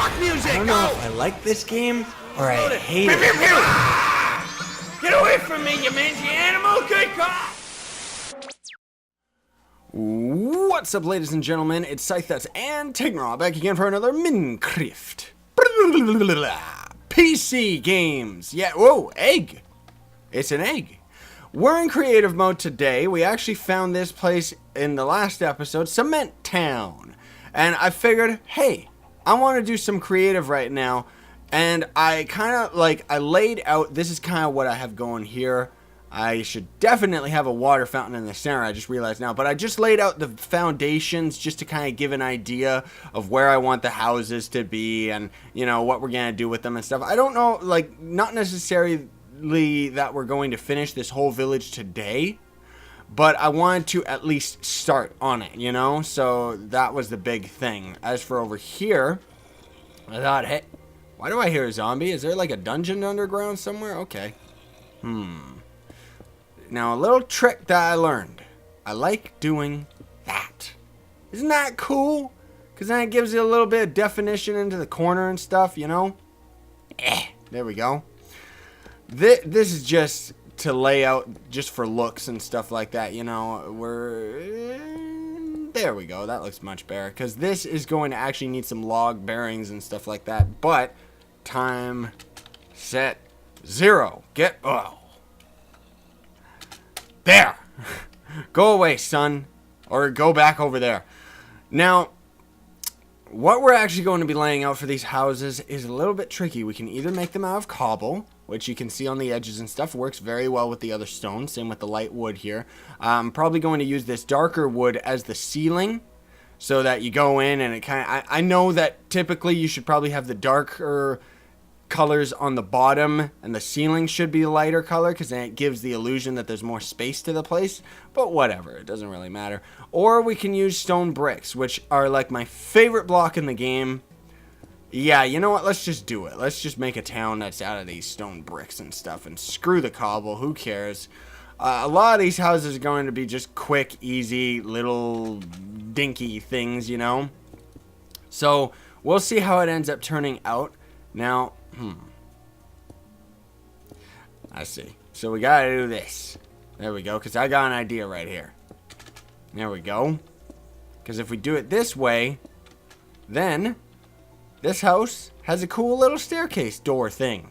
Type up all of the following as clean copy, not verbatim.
Rock music! I don't know if I like this game or I hate it. Get away from me, you mangy animal! Good God! What's up, ladies and gentlemen? It's Scytheplays and Tignraw back again for another Minecraft PC games. Yeah, whoa, egg. It's an egg. We're in creative mode today. We actually found this place in the last episode, Cement Town. And I figured, hey, I want to do some creative right now. And I kind of, I laid out, this is kind of what I have going here. I should definitely have a water fountain in the center, I just realized now. But I just laid out the foundations just to kind of give an idea of where I want the houses to be and, you know, what we're going to do with them and stuff. I don't know, not necessarily that we're going to finish this whole village today, but I wanted to at least start on it, you know? So that was the big thing. As for over here, I thought, hey, why do I hear a zombie? Is there like a dungeon underground somewhere? Okay. Now, a little trick that I learned. I like doing that. Isn't that cool? Because then it gives you a little bit of definition into the corner and stuff, you know? There we go. This is just to lay out just for looks and stuff like that, you know. There we go. That looks much better. Because this is going to actually need some log bearings and stuff like that. But, time, set, 0. There! Go away, son. Or go back over there. Now, what we're actually going to be laying out for these houses is a little bit tricky. We can either make them out of cobble, which you can see on the edges and stuff. Works very well with the other stone. Same with the light wood here. I'm probably going to use this darker wood as the ceiling, so that you go in and it kind of... I know that typically you should probably have the darker colors on the bottom and the ceiling should be a lighter color because then it gives the illusion that there's more space to the place, but whatever, it doesn't really matter. Or we can use stone bricks, which are like my favorite block in the game. Yeah, you know what, let's just do it. Let's just make a town that's out of these stone bricks and stuff, and screw the cobble, who cares. A lot of these houses are going to be just quick, easy, little dinky things, you know. So we'll see how it ends up turning out. Now, I see. So we gotta do this. There we go, because I got an idea right here. There we go. Because if we do it this way, then this house has a cool little staircase door thing.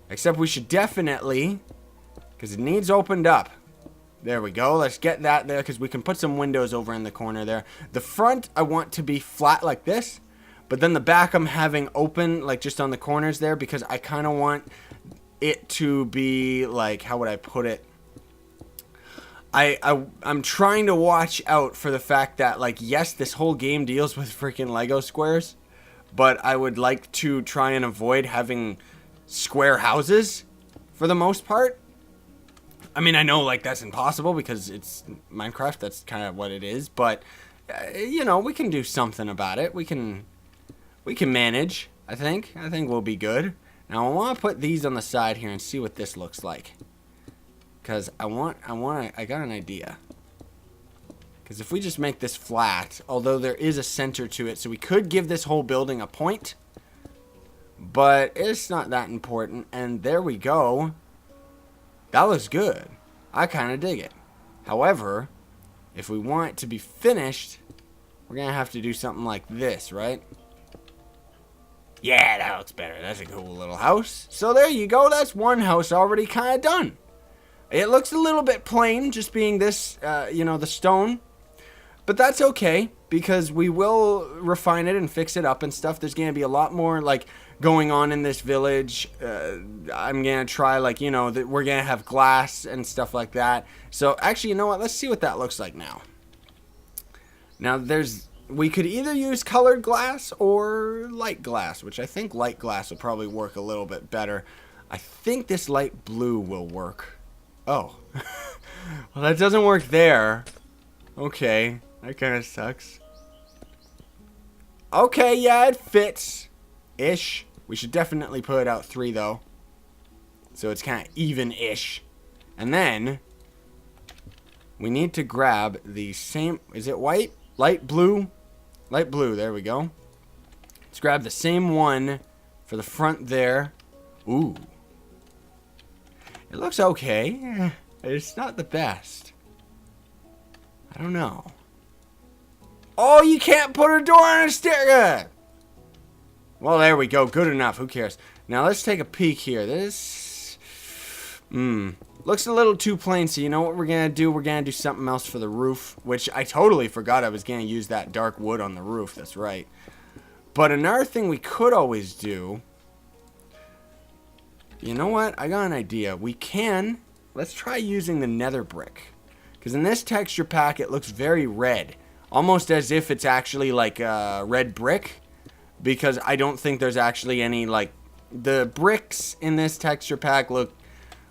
Except we should definitely, because it needs opened up. There we go. Let's get that there, because we can put some windows over in the corner there. The front, I want to be flat like this. But then the back I'm having open, like just on the corners there, because I kind of want it to be like, how would I put it? I'm trying to watch out for the fact that, like, yes, this whole game deals with freaking Lego squares, but I would like to try and avoid having square houses for the most part. I mean, I know, like, that's impossible because it's Minecraft. That's kind of what it is. But, you know, we can do something about it. We can manage, I think. I think we'll be good. Now, I want to put these on the side here and see what this looks like. Because I got an idea. Because if we just make this flat, although there is a center to it, so we could give this whole building a point. But it's not that important. And there we go. That looks good. I kind of dig it. However, if we want it to be finished, we're going to have to do something like this, right? Yeah, that looks better. That's a cool little house. So there you go. That's one house already kind of done. It looks a little bit plain, just being this, you know, the stone. But that's okay, because we will refine it and fix it up and stuff. There's going to be a lot more, like, going on in this village. I'm going to try, like, you know, we're going to have glass and stuff like that. So, actually, you know what? Let's see what that looks like now. Now, we could either use colored glass or light glass, which I think light glass will probably work a little bit better. I think this light blue will work. Oh. Well, that doesn't work there. Okay. That kind of sucks. Okay, yeah, it fits. Ish. We should definitely put it out 3, though. So it's kind of even-ish. And then we need to grab the same... Is it white? Light blue? Light blue. There we go. Let's grab the same one for the front there. Ooh. It looks okay. It's not the best. I don't know. Oh, you can't put a door on a stair. Well, there we go. Good enough. Who cares? Now, let's take a peek here. This... looks a little too plain, so you know what we're going to do? We're going to do something else for the roof, which I totally forgot I was going to use that dark wood on the roof. That's right. But another thing we could always do... You know what? I got an idea. We can... Let's try using the nether brick. Because in this texture pack, it looks very red. Almost as if it's actually like red brick. Because I don't think there's actually any, like... The bricks in this texture pack look...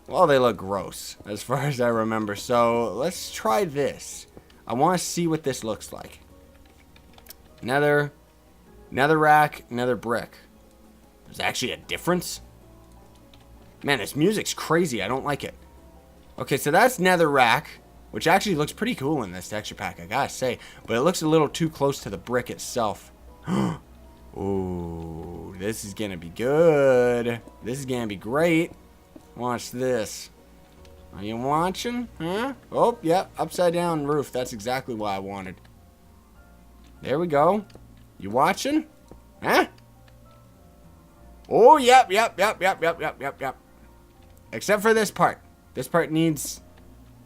Well, they look gross, as far as I remember. So, let's try this. I want to see what this looks like. Nether rack, nether brick. There's actually a difference? Man, this music's crazy. I don't like it. Okay, so that's nether rack, which actually looks pretty cool in this texture pack, I gotta say. But it looks a little too close to the brick itself. Ooh, this is gonna be good. This is gonna be great. Watch this. Are you watching? Huh? Oh, yep, upside down roof. That's exactly what I wanted. There we go. You watching? Huh? Oh, yep. Except for this part. This part needs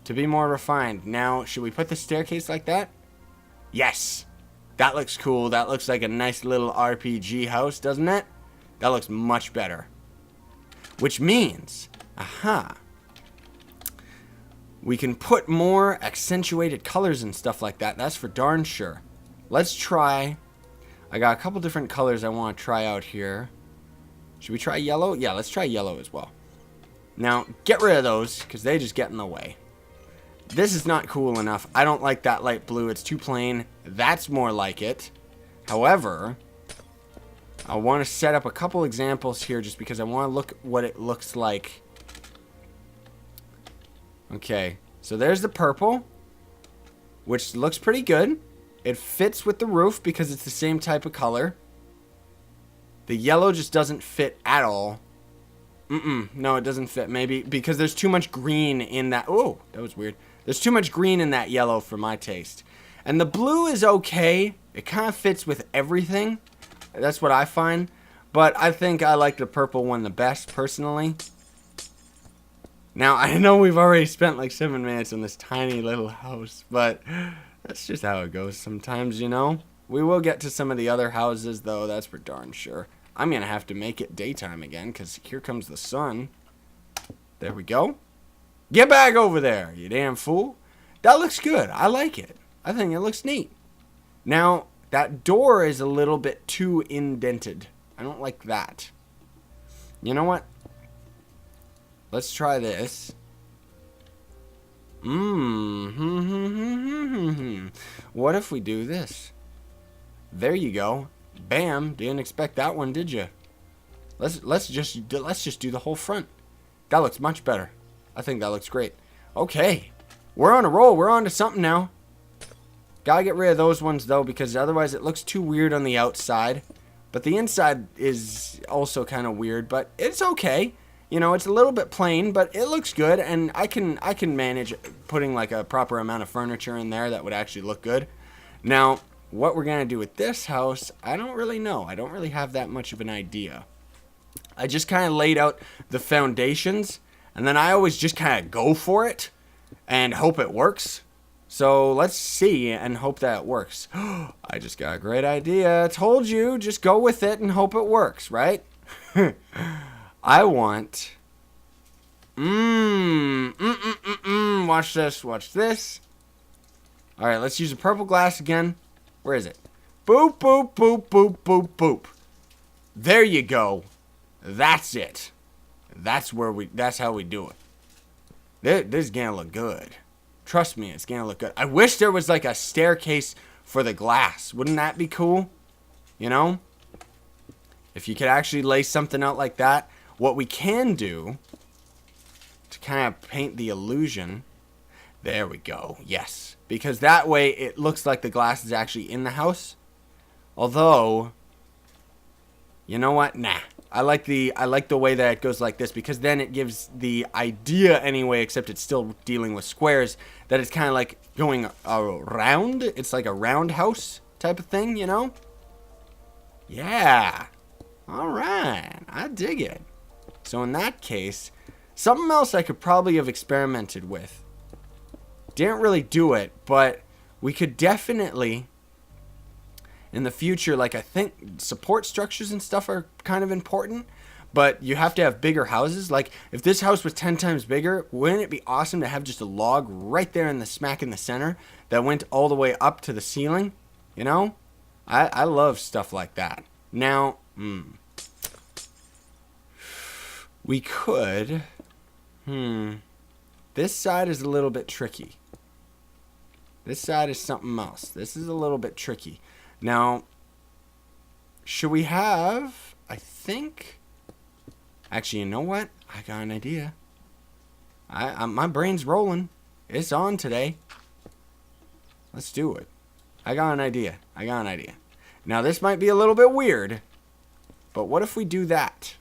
to be more refined. Now, should we put the staircase like that? Yes. That looks cool. That looks like a nice little RPG house, doesn't it? That looks much better. Which means, we can put more accentuated colors and stuff like that. That's for darn sure. Let's try. I got a couple different colors I want to try out here. Should we try yellow? Yeah, let's try yellow as well. Now, get rid of those, because they just get in the way. This is not cool enough. I don't like that light blue. It's too plain. That's more like it. However, I want to set up a couple examples here just because I want to look what it looks like. Okay, so there's the purple, which looks pretty good. It fits with the roof because it's the same type of color. The yellow just doesn't fit at all. No, it doesn't fit. Maybe because there's too much green in that. Oh, that was weird. There's too much green in that yellow for my taste. And the blue is okay. It kind of fits with everything. That's what I find. But I think I like the purple one the best, personally. Now, I know we've already spent like 7 minutes on this tiny little house, but that's just how it goes sometimes, you know? We will get to some of the other houses, though, that's for darn sure. I'm going to have to make it daytime again, because here comes the sun. There we go. Get back over there, you damn fool. That looks good. I like it. I think it looks neat. Now, that door is a little bit too indented. I don't like that. You know what? Let's try this. What if we do this? There you go. Bam! Didn't expect that one, did you? Let's just do the whole front. That looks much better. I think that looks great. Okay, we're on a roll. We're on to something now. Gotta get rid of those ones though, because otherwise it looks too weird on the outside. But the inside is also kind of weird, but it's okay. You know, it's a little bit plain, but it looks good, and I can manage putting like a proper amount of furniture in there that would actually look good. Now, what we're gonna do with this house, I don't really know. I don't really have that much of an idea. I just kind of laid out the foundations, and then I always just kind of go for it and hope it works. So let's see and hope that it works. I just got a great idea. Told you, just go with it and hope it works, right? I want... Watch this, watch this. Alright, let's use the purple glass again. Where is it? Boop, boop, boop, boop, boop, boop. There you go. That's it. That's how we do it. This is gonna look good. Trust me, it's gonna look good. I wish there was like a staircase for the glass. Wouldn't that be cool? You know? If you could actually lay something out like that. What we can do to kind of paint the illusion. There we go. Yes. Because that way it looks like the glass is actually in the house. Although, You know what? Nah. I like the way that it goes like this, because then it gives the idea anyway, except it's still dealing with squares, that it's kind of like going around. It's like a roundhouse type of thing, you know? Yeah. All right. I dig it. So in that case, something else I could probably have experimented with. Didn't really do it, but we could definitely in the future, like I think support structures and stuff are kind of important, but you have to have bigger houses. Like if this house was 10 times bigger, wouldn't it be awesome to have just a log right there in the smack in the center that went all the way up to the ceiling? You know, I love stuff like that. Now, we could, this side is a little bit tricky. This side is something else. This is a little bit tricky. Now, should we have, I think, actually, you know what? I got an idea. My brain's rolling. It's on today. Let's do it. I got an idea. Now, this might be a little bit weird, but what if we do that?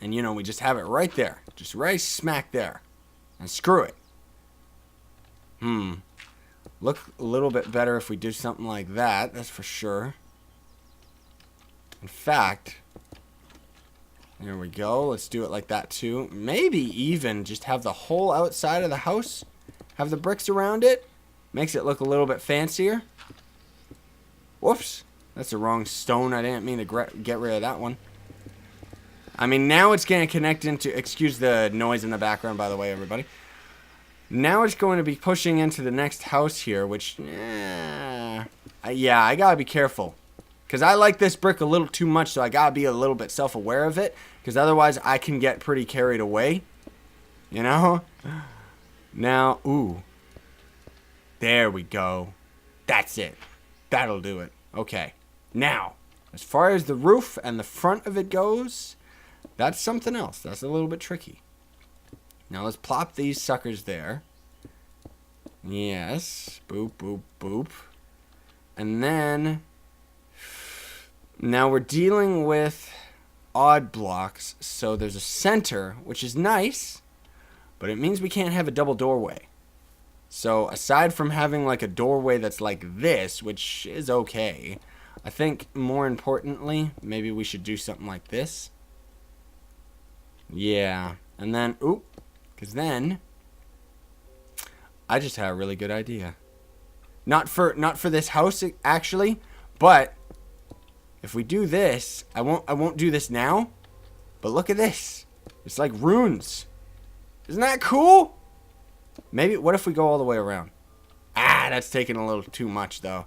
And, you know, we just have it right there. Just right smack there. And screw it. Look a little bit better if we do something like that, that's for sure. In fact, there we go. Let's do it like that too. Maybe even just have the whole outside of the house, have the bricks around it. Makes it look a little bit fancier. Whoops. That's the wrong stone. I didn't mean to get rid of that one. I mean, now it's going to connect into... Excuse the noise in the background, by the way, everybody. Now it's going to be pushing into the next house here, which... yeah, I got to be careful. Because I like this brick a little too much, so I got to be a little bit self-aware of it. Because otherwise, I can get pretty carried away. You know? Now, ooh. There we go. That's it. That'll do it. Okay. Now, as far as the roof and the front of it goes, that's something else. That's a little bit tricky. Now, let's plop these suckers there. Yes. Boop, boop, boop. And then... now we're dealing with odd blocks. So there's a center, which is nice. But it means we can't have a double doorway. So aside from having like a doorway that's like this, which is okay, I think more importantly, maybe we should do something like this. Yeah. And then, oop. Because then, I just had a really good idea. Not for this house, actually, but if we do this, I won't do this now, but look at this. It's like runes. Isn't that cool? Maybe, what if we go all the way around? Ah, that's taking a little too much, though.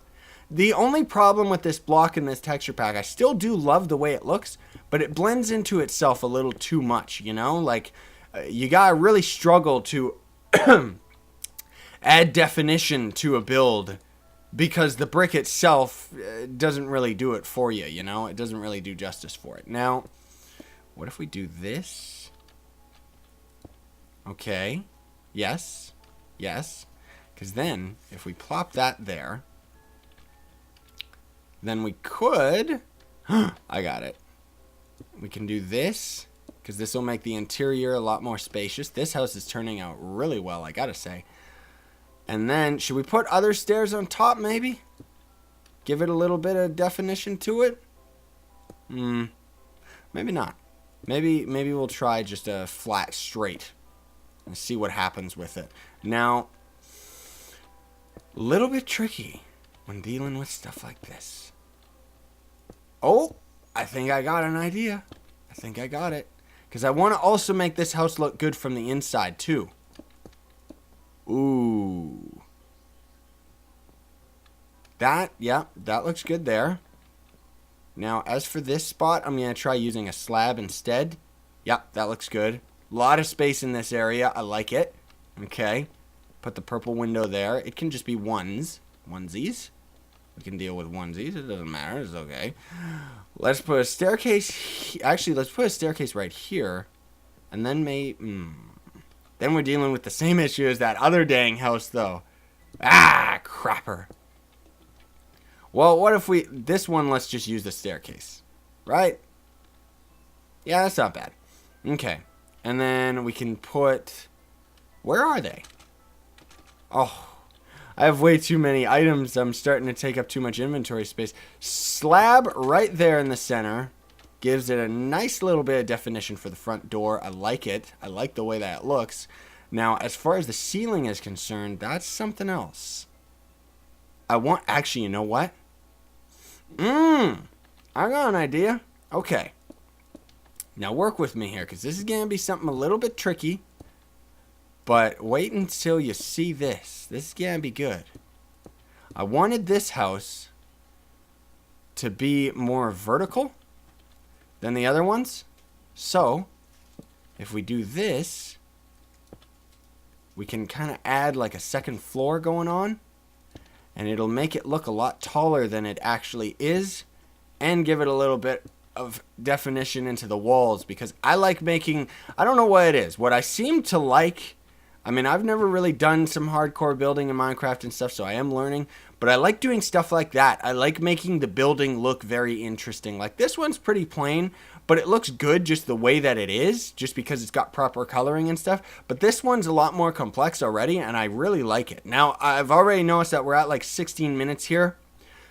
The only problem with this block in this texture pack, I still do love the way it looks, but it blends into itself a little too much, you know? Like, you gotta really struggle to add definition to a build because the brick itself doesn't really do it for you, you know? It doesn't really do justice for it. Now, what if we do this? Okay. Yes. Yes. Because then, if we plop that there, then we could... I got it. We can do this, because this will make the interior a lot more spacious. This house is turning out really well, I gotta say. And then, should we put other stairs on top, maybe? Give it a little bit of definition to it? Maybe not. Maybe we'll try just a flat straight and see what happens with it. Now, a little bit tricky when dealing with stuff like this. Oh, I think I got an idea. I think I got it. Because I want to also make this house look good from the inside, too. Ooh. That looks good there. Now, as for this spot, I'm going to try using a slab instead. Yep, that looks good. A lot of space in this area. I like it. Okay. Put the purple window there. It can just be onesies. We can deal with onesies. It doesn't matter. It's okay. Let's put a staircase. Actually, let's put a staircase right here. And then then we're dealing with the same issue as that other dang house, though. Ah, crapper. Well, what if this one, let's just use the staircase. right? Yeah, that's not bad. Okay. And then we can put... Where are they? Oh, I have way too many items. I'm starting to take up too much inventory space. Slab right there in the center. Gives it a nice little bit of definition for the front door. I like it. I like the way that it looks. Now, as far as the ceiling is concerned, that's something else. I want... Actually, you know what? I got an idea. Okay. Now work with me here, because this is going to be something a little bit tricky. But wait until you see this. This is going to be good. I wanted this house to be more vertical than the other ones. So, if we do this, we can kind of add like a second floor going on. And it'll make it look a lot taller than it actually is. And give it a little bit of definition into the walls. Because I like making... I don't know what it is. What I seem to like... I mean, I've never really done some hardcore building in Minecraft and stuff, so I am learning. But I like doing stuff like that. I like making the building look very interesting. Like, this one's pretty plain, but it looks good just the way that it is, just because it's got proper coloring and stuff. But this one's a lot more complex already, and I really like it. Now, I've already noticed that we're at like 16 minutes here.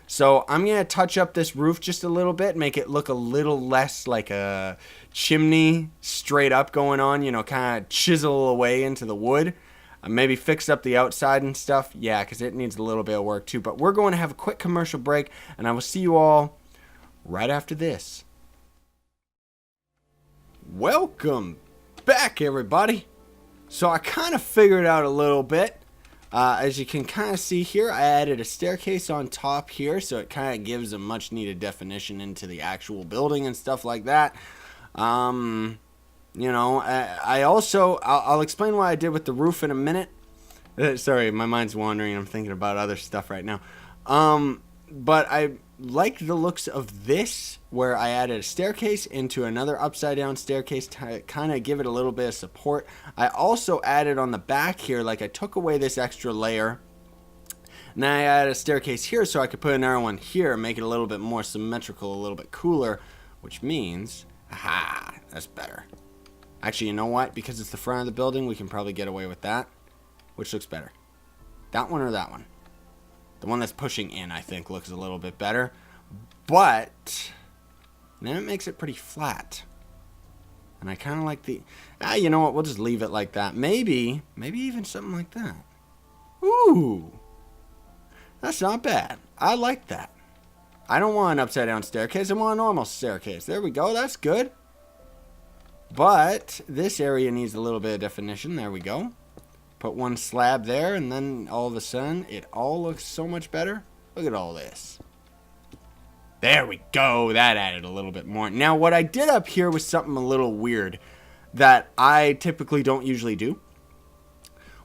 So I'm going to touch up this roof just a little bit, make it look a little less like a chimney straight up going on, you know, kind of chisel away into the wood. Maybe fix up the outside and stuff. Yeah, because it needs a little bit of work too. But we're going to have a quick commercial break, and I will see you all right after this. Welcome back, everybody. So I kind of figured out a little bit. As you can kind of see here, I added a staircase on top here, so it kind of gives a much needed definition into the actual building and stuff like that. You know, I also, I'll explain what I did with the roof in a minute. Sorry, my mind's wandering. I'm thinking about other stuff right now. But I like the looks of this, where I added a staircase into another upside down staircase to kind of give it a little bit of support. I also added on the back here, like I took away this extra layer. Now I added a staircase here so I could put another one here, make it a little bit more symmetrical, a little bit cooler, which means, aha, that's better. Actually, you know what? Because it's the front of the building, we can probably get away with that. Which looks better? That one or that one? The one that's pushing in, I think, looks a little bit better. But then it makes it pretty flat. And I kind of like the... you know what? We'll just leave it like that. Maybe even something like that. Ooh. That's not bad. I like that. I don't want an upside down staircase. I want a normal staircase. There we go. That's good. But this area needs a little bit of definition. There we go. Put one slab there, and then all of a sudden, it all looks so much better. Look at all this. There we go. That added a little bit more. Now, what I did up here was something a little weird that I typically don't usually do.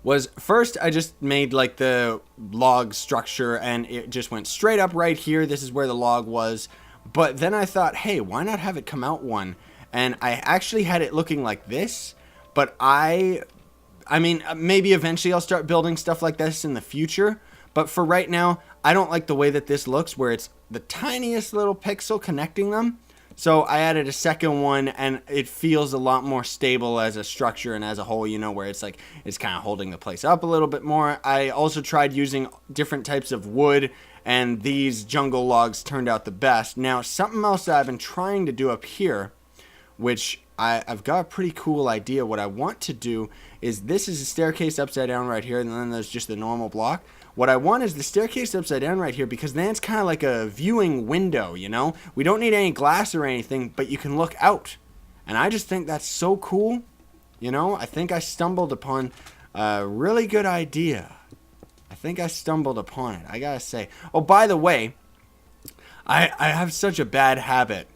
Was first, I just made like the log structure, and it just went straight up right here. This is where the log was. But then I thought, hey, why not have it come out one? And I actually had it looking like this, but I mean, maybe eventually I'll start building stuff like this in the future. But for right now, I don't like the way that this looks, where it's the tiniest little pixel connecting them. So I added a second one, and it feels a lot more stable as a structure and as a whole, you know, where it's like, it's kind of holding the place up a little bit more. I also tried using different types of wood, and these jungle logs turned out the best. Now, something else that I've been trying to do up here, which I've got a pretty cool idea. What I want to do is, this is a staircase upside down right here, and then there's just the normal block. What I want is the staircase upside down right here, because then it's kind of like a viewing window, you know? We don't need any glass or anything, but you can look out. And I just think that's so cool. You know, I think I stumbled upon a really good idea. I think I stumbled upon it, I gotta say. Oh, by the way, I have such a bad habit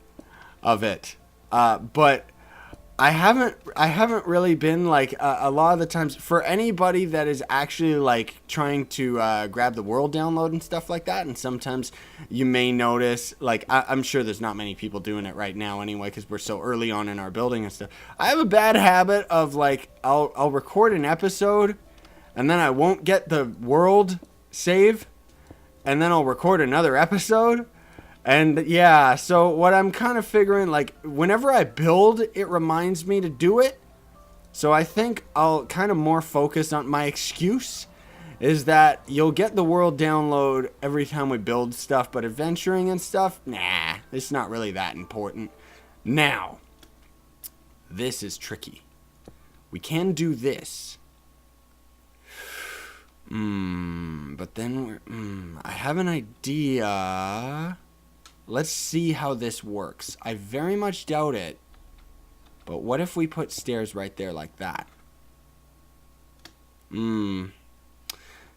of it. But I haven't really been like a lot of the times, for anybody that is actually like trying to grab the world download and stuff like that. And sometimes you may notice, like, I'm sure there's not many people doing it right now anyway, because we're so early on in our building and stuff. I have a bad habit of like, I'll record an episode, and then I won't get the world save, and then I'll record another episode, And yeah, so what I'm kind of figuring, like, whenever I build, it reminds me to do it. So I think I'll kind of more focus on my excuse is that you'll get the world download every time we build stuff, but adventuring and stuff, nah, it's not really that important. Now, this is tricky. We can do this. But then I have an idea. Let's see how this works. I very much doubt it. But what if we put stairs right there like that?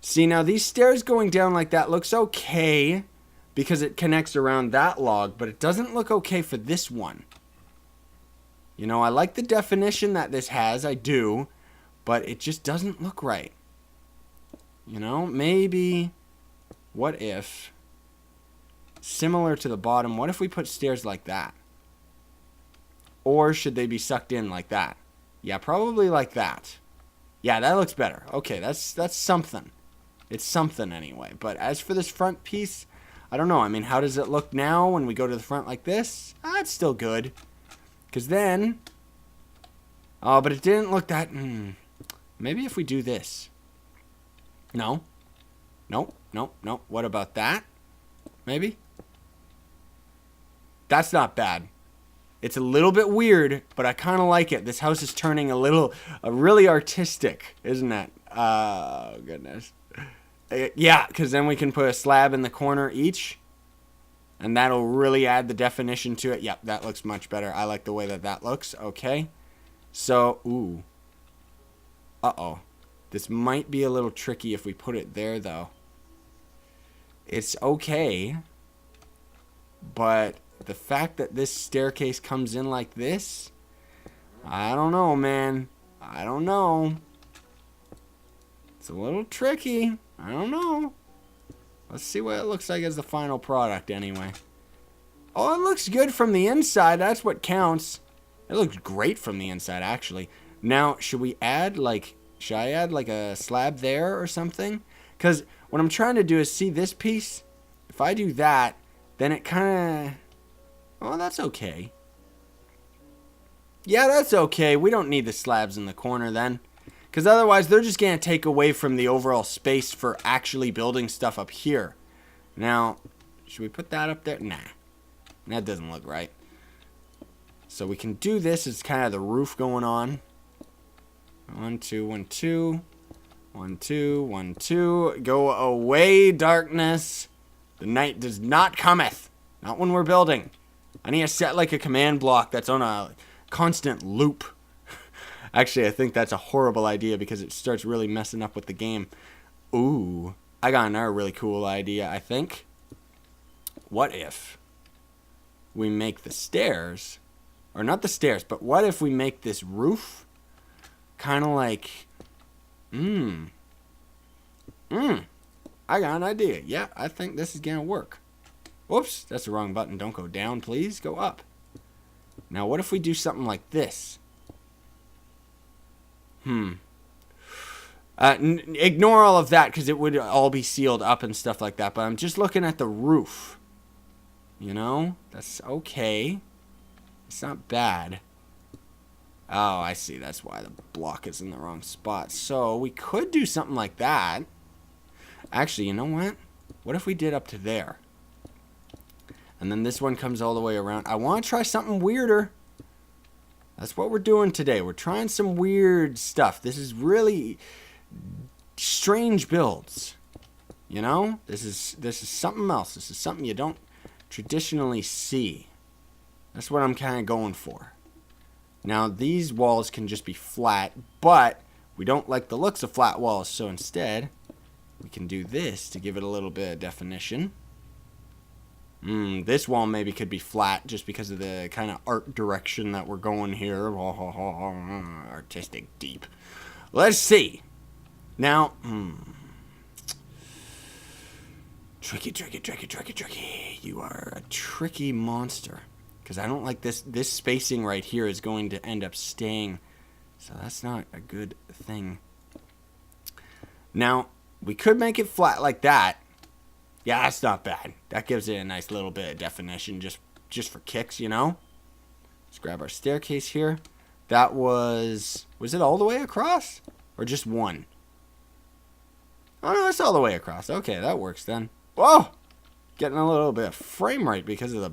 See, now these stairs going down like that looks okay because it connects around that log, but it doesn't look okay for this one. You know, I like the definition that this has, I do, but it just doesn't look right. You know, maybe, what if, similar to the bottom, what if we put stairs like that? Or should they be sucked in like that? Yeah, probably like that. Yeah, that looks better. Okay, that's something. It's something anyway. But as for this front piece, I don't know. I mean, how does it look now when we go to the front like this? It's still good. Because then... Oh, but it didn't look that... Maybe if we do this. No. Nope. What about that? Maybe? That's not bad. It's a little bit weird, but I kind of like it. This house is turning really artistic, isn't it? Oh, goodness. Yeah, because then we can put a slab in the corner each. And that'll really add the definition to it. Yep, that looks much better. I like the way that looks. Okay. So, ooh. Uh-oh. This might be a little tricky if we put it there, though. It's okay. But the fact that this staircase comes in like this, I don't know, man. I don't know. It's a little tricky. I don't know. Let's see what it looks like as the final product anyway. Oh, it looks good from the inside. That's what counts. It looks great from the inside, actually. Now, should I add like a slab there or something? Because what I'm trying to do is see this piece. If I do that, then it kind of... Oh, that's okay. Yeah, that's okay. We don't need the slabs in the corner then. Because otherwise, they're just going to take away from the overall space for actually building stuff up here. Now, should we put that up there? Nah. That doesn't look right. So we can do this. It's kind of the roof going on. 1, 2, 1, 2. 1, 2, 1, 2. Go away, darkness. The night does not cometh. Not when we're building. I need to set like a command block that's on a constant loop. Actually, I think that's a horrible idea because it starts really messing up with the game. Ooh, I got another really cool idea, I think. What if we make the stairs, or not the stairs, but what if we make this roof kind of like, I got an idea. Yeah, I think this is going to work. Whoops, that's the wrong button. Don't go down, please. Go up. Now, what if we do something like this? Ignore all of that because it would all be sealed up and stuff like that. But I'm just looking at the roof. You know? That's okay. It's not bad. Oh, I see. That's why the block is in the wrong spot. So we could do something like that. Actually, you know what? What if we did up to there? And then this one comes all the way around. I want to try something weirder. That's what we're doing today. We're trying some weird stuff. This is really strange builds. You know? This is something else. This is something you don't traditionally see. That's what I'm kind of going for. Now, these walls can just be flat, but we don't like the looks of flat walls, so instead, we can do this to give it a little bit of definition. This wall maybe could be flat just because of the kind of art direction that we're going here. Artistic deep. Let's see. Now, tricky. You are a tricky monster. Because I don't like this. This spacing right here is going to end up staying. So that's not a good thing. Now, we could make it flat like that. Yeah, that's not bad. That gives it a nice little bit of definition just for kicks, you know? Let's grab our staircase here. That was it all the way across? Or just one? Oh, no, it's all the way across. Okay, that works then. Whoa! Getting a little bit of frame rate because of the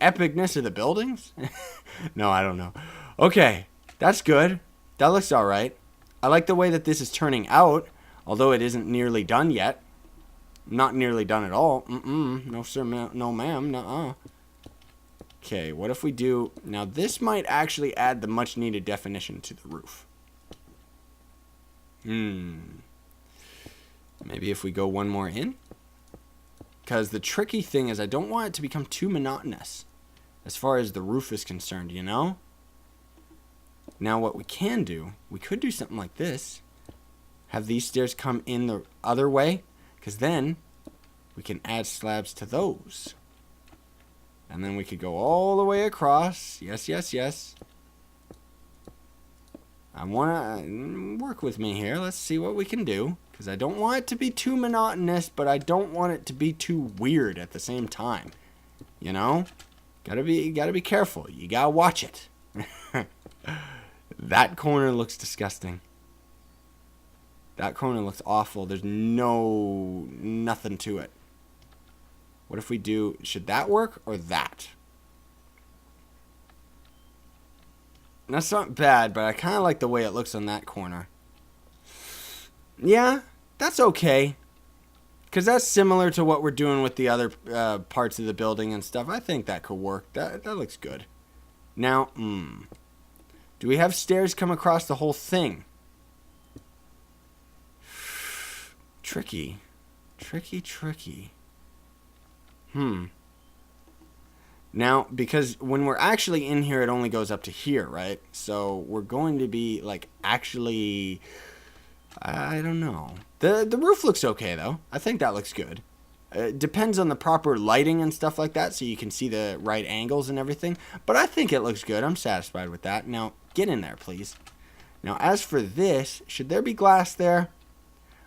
epicness of the buildings? No, I don't know. Okay, that's good. That looks alright. I like the way that this is turning out, although it isn't nearly done yet. Not nearly done at all. No, sir, no, ma'am. Nuh-uh. Okay, what if we do... Now, this might actually add the much-needed definition to the roof. Maybe if we go one more in? Because the tricky thing is I don't want it to become too monotonous as far as the roof is concerned, you know? Now, what we can do, we could do something like this. Have these stairs come in the other way, because then we can add slabs to those. And then we could go all the way across. Yes, yes, yes. I want to work with me here. Let's see what we can do, because I don't want it to be too monotonous, but I don't want it to be too weird at the same time. You know? Gotta be careful. You gotta watch it. That corner looks disgusting. That corner looks awful. There's nothing to it. What if we do, should that work or that? That's not bad, but I kind of like the way it looks on that corner. Yeah, that's okay. Because that's similar to what we're doing with the other parts of the building and stuff. I think that could work. That looks good. Now, do we have stairs come across the whole thing? Tricky. Tricky. Now, because when we're actually in here, it only goes up to here, right? So we're going to be, like, actually... I don't know. The roof looks okay, though. I think that looks good. It depends on the proper lighting and stuff like that, so you can see the right angles and everything. But I think it looks good. I'm satisfied with that. Now, get in there, please. Now, as for this, should there be glass there?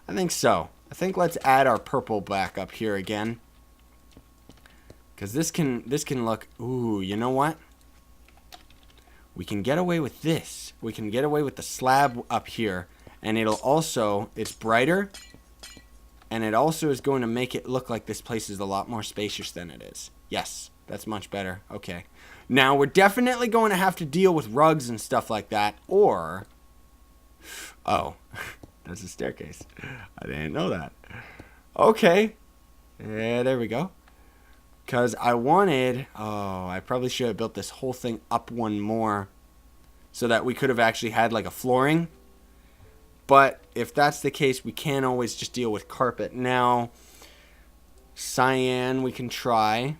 I think so. I think let's add our purple back up here again. Because this can look... Ooh, you know what? We can get away with this. We can get away with the slab up here. And it'll also... It's brighter. And it also is going to make it look like this place is a lot more spacious than it is. Yes, that's much better. Okay. Now, we're definitely going to have to deal with rugs and stuff like that. Or... Oh. That's a staircase. I didn't know that. Okay. Yeah, there we go. Because I wanted... Oh, I probably should have built this whole thing up one more. So that we could have actually had like a flooring. But if that's the case, we can always just deal with carpet. Now, cyan we can try.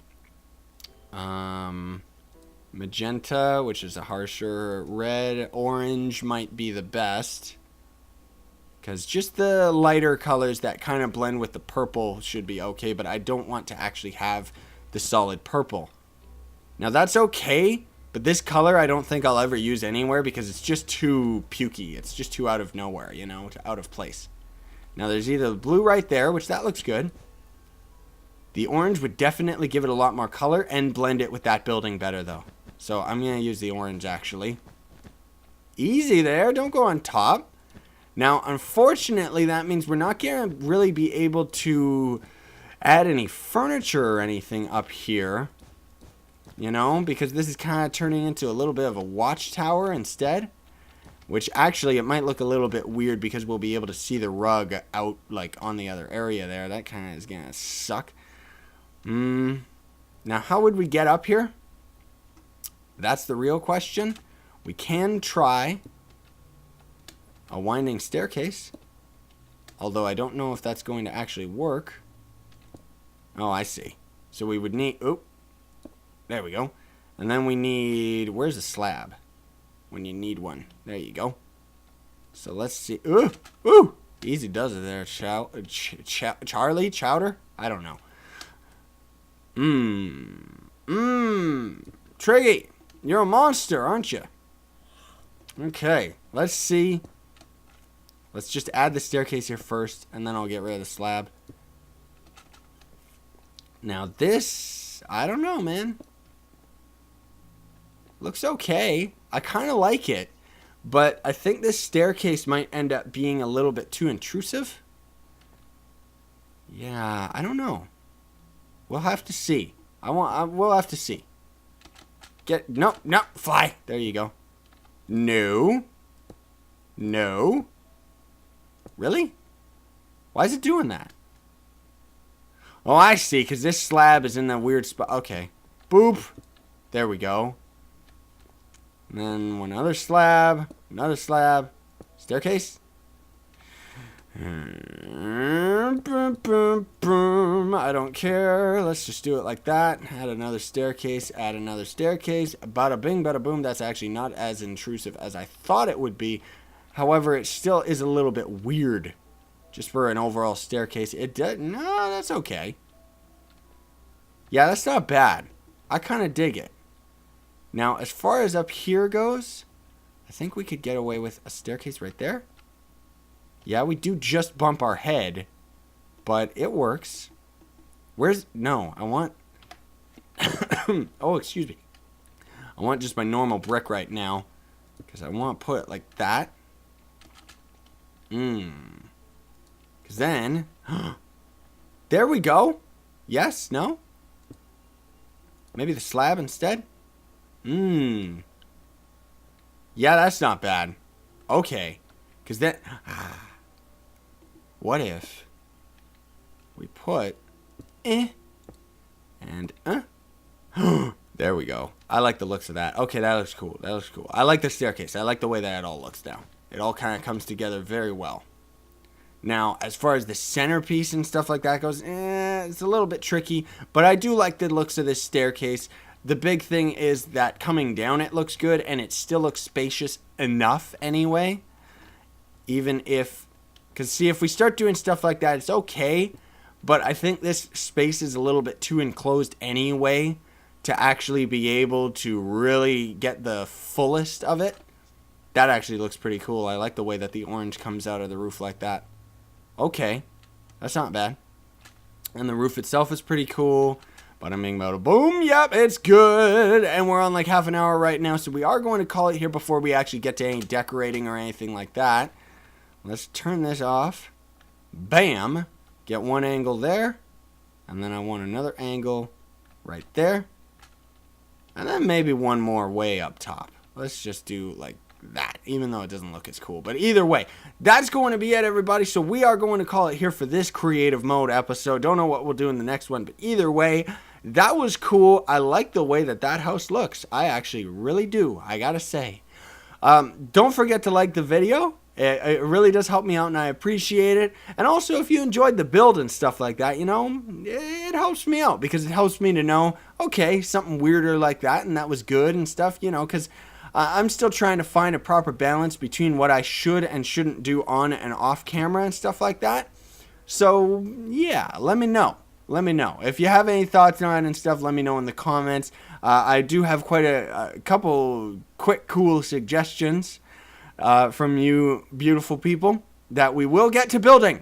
Magenta, which is a harsher red. Orange might be the best. Because just the lighter colors that kind of blend with the purple should be okay. But I don't want to actually have the solid purple. Now that's okay. But this color I don't think I'll ever use anywhere because it's just too pukey. It's just too out of nowhere, you know, out of place. Now there's either the blue right there, which that looks good. The orange would definitely give it a lot more color and blend it with that building better though. So I'm going to use the orange actually. Easy there, don't go on top. Now unfortunately that means we're not going to really be able to add any furniture or anything up here. You know, because this is kind of turning into a little bit of a watchtower instead. Which actually, it might look a little bit weird because we'll be able to see the rug out, like, on the other area there. That kind of is going to suck. Now, how would we get up here? That's the real question. We can try a winding staircase. Although I don't know if that's going to actually work. Oh, I see. So we would need... Oop. There we go. And then we need... Where's the slab? When you need one. There you go. So let's see. Ooh! Ooh! Easy does it there, Charlie? Chowder? I don't know. Triggy! You're a monster, aren't you? Okay. Let's see. Let's just add the staircase here first, and then I'll get rid of the slab. Now this, I don't know, man. Looks okay. I kind of like it. But I think this staircase might end up being a little bit too intrusive. Yeah, I don't know. We'll have to see. We'll have to see. No, fly. There you go. No. No. Really? Why is it doing that? Oh, I see, because this slab is in that weird spot. Okay. Boop. There we go. And then one other slab. Another slab. Staircase. I don't care. Let's just do it like that. Add another staircase. Add another staircase. Bada bing, bada boom. That's actually not as intrusive as I thought it would be. However, it still is a little bit weird. Just for an overall staircase. No, that's okay. Yeah, that's not bad. I kind of dig it. Now, as far as up here goes, I think we could get away with a staircase right there. Yeah, we do just bump our head, but it works. No, I want... oh, excuse me. I want just my normal brick right now, because I want to put it like that. Because then... there we go. Yes, no? Maybe the slab instead? Yeah, that's not bad. Okay. Because then... what if we put... and... there we go. I like the looks of that. Okay, that looks cool. That looks cool. I like the staircase. I like the way that it all looks now. It all kind of comes together very well. Now, as far as the centerpiece and stuff like that goes, it's a little bit tricky. But I do like the looks of this staircase. The big thing is that coming down it looks good. And it still looks spacious enough anyway. Even if... because see, if we start doing stuff like that, it's okay. But I think this space is a little bit too enclosed anyway to actually be able to really get the fullest of it. That actually looks pretty cool. I like the way that the orange comes out of the roof like that. Okay, that's not bad. And the roof itself is pretty cool. Bada bing, bada boom. Yep, it's good. And we're on like half an hour right now, so we are going to call it here before we actually get to any decorating or anything like that. Let's turn this off. Bam. Get one angle there. And then I want another angle right there. And then maybe one more way up top. Let's just do like that, even though it doesn't look as cool. But either way, that's going to be it, everybody. So we are going to call it here for this creative mode episode. Don't know what we'll do in the next one, but either way, that was cool. I like the way that house looks. I actually really do, I gotta say. Don't forget to like the video. It really does help me out, and I appreciate it. And also, if you enjoyed the build and stuff like that, you know, it helps me out because it helps me to know, okay, something weirder like that, and that was good and stuff, you know, because I'm still trying to find a proper balance between what I should and shouldn't do on and off camera and stuff like that. So, yeah, let me know. Let me know. If you have any thoughts on it and stuff, let me know in the comments. I do have quite a couple quick, cool suggestions from you beautiful people that we will get to building.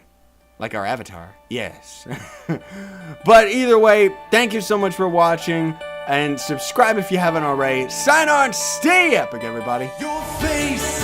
Like our avatar. Yes. But either way, thank you so much for watching. And subscribe if you haven't already. Sign on. Stay epic, everybody. Your face.